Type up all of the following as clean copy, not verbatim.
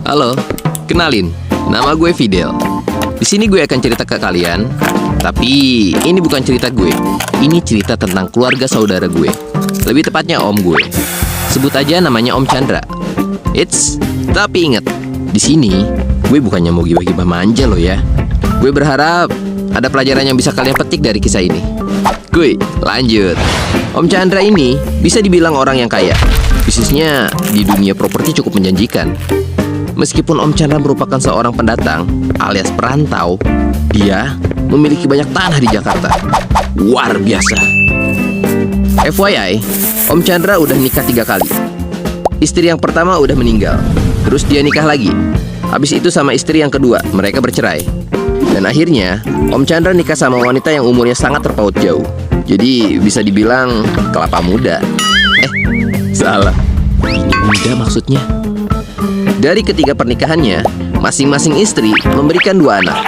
Halo, kenalin, nama gue Fidel. Di sini gue akan cerita ke kalian, tapi ini bukan cerita gue. Ini cerita tentang keluarga saudara gue. Lebih tepatnya om gue. Sebut aja namanya Om Chandra. Tapi ingat, di sini gue bukannya mau gibah-gibah manja loh ya. Gue berharap ada pelajaran yang bisa kalian petik dari kisah ini. Kuy, lanjut. Om Chandra ini bisa dibilang orang yang kaya. Bisnisnya di dunia properti cukup menjanjikan. Meskipun Om Chandra merupakan seorang pendatang alias perantau, dia memiliki banyak tanah di Jakarta. Luar biasa. FYI, Om Chandra udah nikah 3 kali. Istri yang pertama udah meninggal, terus dia nikah lagi. Habis itu sama istri yang kedua, mereka bercerai. Dan akhirnya, Om Chandra nikah sama wanita yang umurnya sangat terpaut jauh. Jadi bisa dibilang kelapa muda. Salah, bini muda maksudnya. Dari ketiga pernikahannya, masing-masing istri memberikan 2 anak.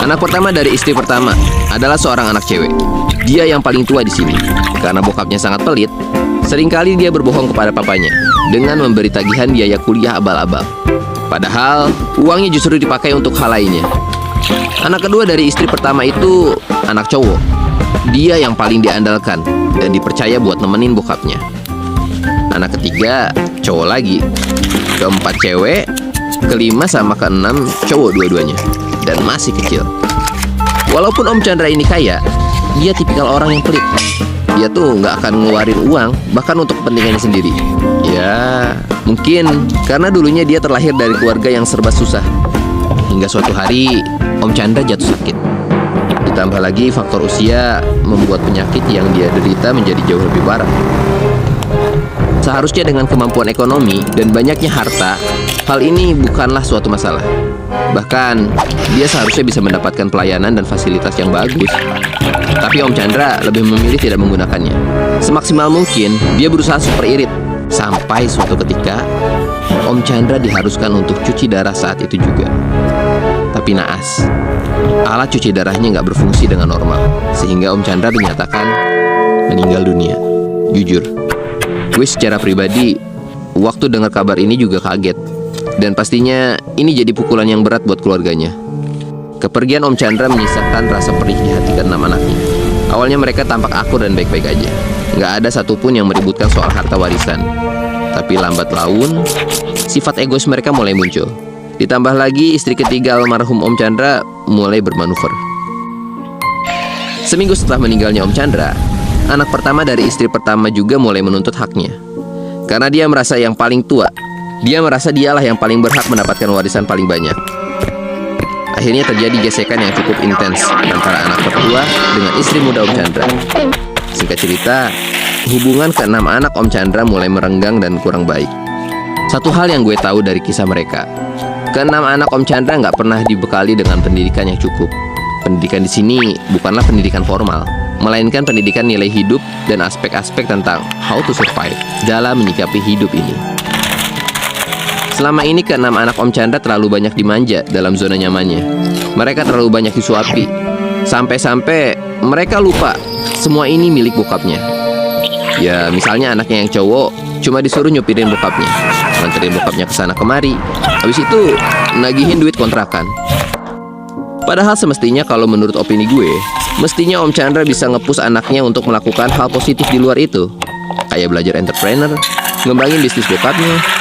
Anak pertama dari istri pertama adalah seorang anak cewek. Dia yang paling tua di sini. Karena bokapnya sangat pelit, seringkali dia berbohong kepada papanya dengan memberi tagihan biaya kuliah abal-abal. Padahal uangnya justru dipakai untuk hal lainnya. Anak kedua dari istri pertama itu anak cowok. Dia yang paling diandalkan dan dipercaya buat nemenin bokapnya. Anak ketiga cowok lagi. Keempat cewek, kelima sama keenam cowok dua-duanya. Dan masih kecil. Walaupun Om Chandra ini kaya, dia tipikal orang yang pelit. Dia tuh nggak akan ngeluarin uang, bahkan untuk kepentingannya sendiri. Ya, mungkin karena dulunya dia terlahir dari keluarga yang serba susah. Hingga suatu hari, Om Chandra jatuh sakit. Ditambah lagi faktor usia membuat penyakit yang dia derita menjadi jauh lebih parah. Seharusnya dengan kemampuan ekonomi dan banyaknya harta, hal ini bukanlah suatu masalah. Bahkan, dia seharusnya bisa mendapatkan pelayanan dan fasilitas yang bagus. Tapi Om Chandra lebih memilih tidak menggunakannya. Semaksimal mungkin, dia berusaha super irit. Sampai suatu ketika, Om Chandra diharuskan untuk cuci darah saat itu juga. Tapi naas, alat cuci darahnya nggak berfungsi dengan normal. Sehingga Om Chandra dinyatakan meninggal dunia. Jujur, gue secara pribadi, waktu dengar kabar ini juga kaget. Dan pastinya ini jadi pukulan yang berat buat keluarganya. Kepergian Om Chandra menyisakan rasa perih di hati ke-6 anaknya. Awalnya mereka tampak akur dan baik-baik aja. Nggak ada satupun yang meributkan soal harta warisan. Tapi lambat laun, sifat egois mereka mulai muncul. Ditambah lagi istri ketiga almarhum Om Chandra mulai bermanuver. Seminggu setelah meninggalnya Om Chandra, anak pertama dari istri pertama juga mulai menuntut haknya. Karena dia merasa yang paling tua. Dia merasa dialah yang paling berhak mendapatkan warisan paling banyak. Akhirnya terjadi gesekan yang cukup intens antara anak tertua dengan istri muda Om Chandra. Singkat cerita, hubungan ke-6 anak Om Chandra mulai merenggang dan kurang baik. Satu hal yang gue tahu dari kisah mereka, ke-6 anak Om Chandra nggak pernah dibekali dengan pendidikan yang cukup. Pendidikan di sini bukanlah pendidikan formal, melainkan pendidikan nilai hidup dan aspek-aspek tentang how to survive dalam menyikapi hidup ini. Selama ini ke-6 anak Om Chandra terlalu banyak dimanja dalam zona nyamannya. Mereka terlalu banyak disuapi. Sampai-sampai mereka lupa semua ini milik bokapnya. Ya misalnya anaknya yang cowok cuma disuruh nyupirin bokapnya, nganterin bokapnya kesana kemari. Habis itu nagihin duit kontrakan. Padahal semestinya kalau menurut opini gue, mestinya Om Chandra bisa nge-push anaknya untuk melakukan hal positif di luar itu. Kayak belajar entrepreneur, ngembangin bisnis bokapnya.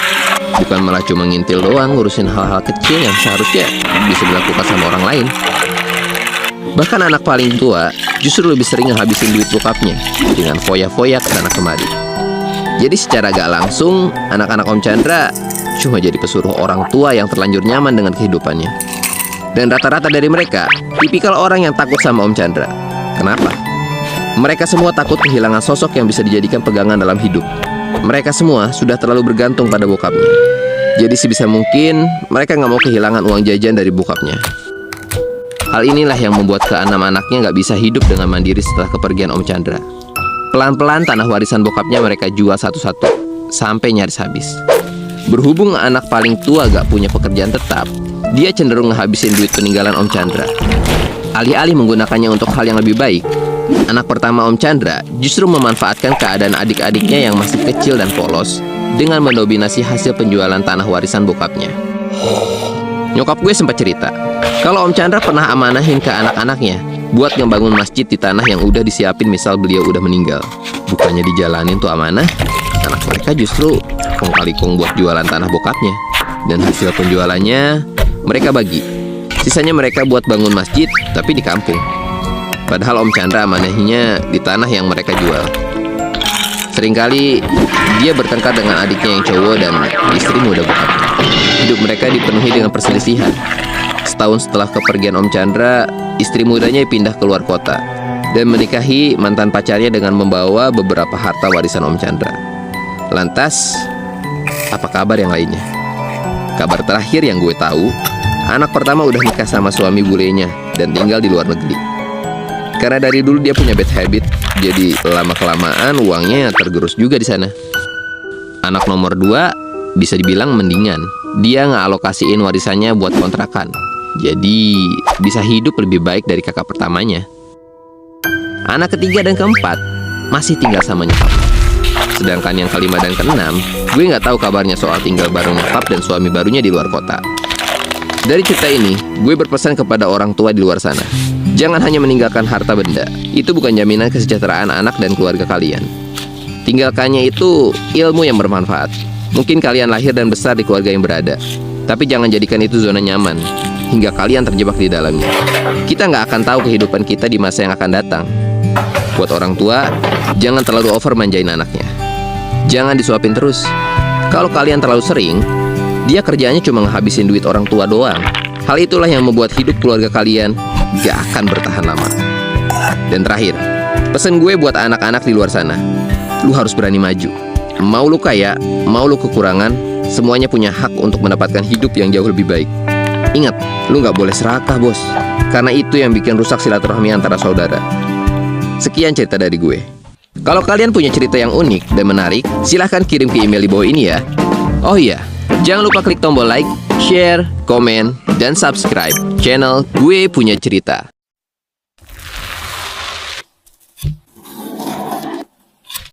Bukan malah cuma ngintil doang ngurusin hal-hal kecil yang seharusnya bisa dilakukan sama orang lain. Bahkan anak paling tua justru lebih sering ngehabisin duit bokapnya dengan foya-foya kesana kemari. Jadi secara gak langsung, anak-anak Om Chandra cuma jadi pesuruh orang tua yang terlanjur nyaman dengan kehidupannya. Dan rata-rata dari mereka tipikal orang yang takut sama Om Chandra. Kenapa? Mereka semua takut kehilangan sosok yang bisa dijadikan pegangan dalam hidup. Mereka semua sudah terlalu bergantung pada bokapnya. Jadi sebisa mungkin mereka nggak mau kehilangan uang jajan dari bokapnya. Hal inilah yang membuat ke-6 anaknya nggak bisa hidup dengan mandiri setelah kepergian Om Chandra. Pelan-pelan tanah warisan bokapnya mereka jual satu-satu sampai nyaris habis. Berhubung anak paling tua gak punya pekerjaan tetap, dia cenderung ngehabisin duit peninggalan Om Chandra. Alih-alih menggunakannya untuk hal yang lebih baik, anak pertama Om Chandra justru memanfaatkan keadaan adik-adiknya yang masih kecil dan polos dengan mendominasi hasil penjualan tanah warisan bokapnya. Nyokap gue sempat cerita kalau Om Chandra pernah amanahin ke anak-anaknya buat ngebangun masjid di tanah yang udah disiapin misal beliau udah meninggal. Bukannya dijalanin tuh amanah, anak mereka justru kong kali kong buat jualan tanah bokapnya. Dan hasil penjualannya mereka bagi. Sisanya mereka buat bangun masjid tapi di kampung. Padahal Om Chandra amanahinya di tanah yang mereka jual. Seringkali dia bertengkar dengan adiknya yang cowok dan istri muda bokapnya. Hidup mereka dipenuhi dengan perselisihan. Setahun setelah kepergian Om Chandra, istri mudanya pindah ke luar kota dan menikahi mantan pacarnya dengan membawa beberapa harta warisan Om Chandra. Lantas, apa kabar yang lainnya? Kabar terakhir yang gue tahu, anak pertama udah nikah sama suami bulenya dan tinggal di luar negeri. Karena dari dulu dia punya bad habit, jadi lama-kelamaan uangnya tergerus juga di sana. Anak nomor 2 bisa dibilang mendingan. Dia ngealokasiin warisannya buat kontrakan. Jadi bisa hidup lebih baik dari kakak pertamanya. Anak ketiga dan keempat masih tinggal sama nyokap. Sedangkan yang kelima dan keenam, gue nggak tahu kabarnya soal tinggal bareng nyokap dan suami barunya di luar kota. Dari cerita ini, gue berpesan kepada orang tua di luar sana. Jangan hanya meninggalkan harta benda. Itu bukan jaminan kesejahteraan anak dan keluarga kalian. Tinggalkannya itu ilmu yang bermanfaat. Mungkin kalian lahir dan besar di keluarga yang berada, tapi jangan jadikan itu zona nyaman hingga kalian terjebak di dalamnya. Kita nggak akan tahu kehidupan kita di masa yang akan datang. Buat orang tua, jangan terlalu over manjain anaknya. Jangan disuapin terus. Kalau kalian terlalu sering, dia kerjanya cuma ngehabisin duit orang tua doang. Hal itulah yang membuat hidup keluarga kalian gak akan bertahan lama. Dan terakhir, pesan gue buat anak-anak di luar sana, lu harus berani maju. Mau lu kaya, mau lu kekurangan, semuanya punya hak untuk mendapatkan hidup yang jauh lebih baik. Ingat, lu gak boleh serakah bos, karena itu yang bikin rusak silaturahmi antara saudara. Sekian cerita dari gue. Kalau kalian punya cerita yang unik dan menarik, silahkan kirim ke email di bawah ini ya. Oh iya, jangan lupa klik tombol like, share, komen, dan subscribe channel Gue Punya Cerita.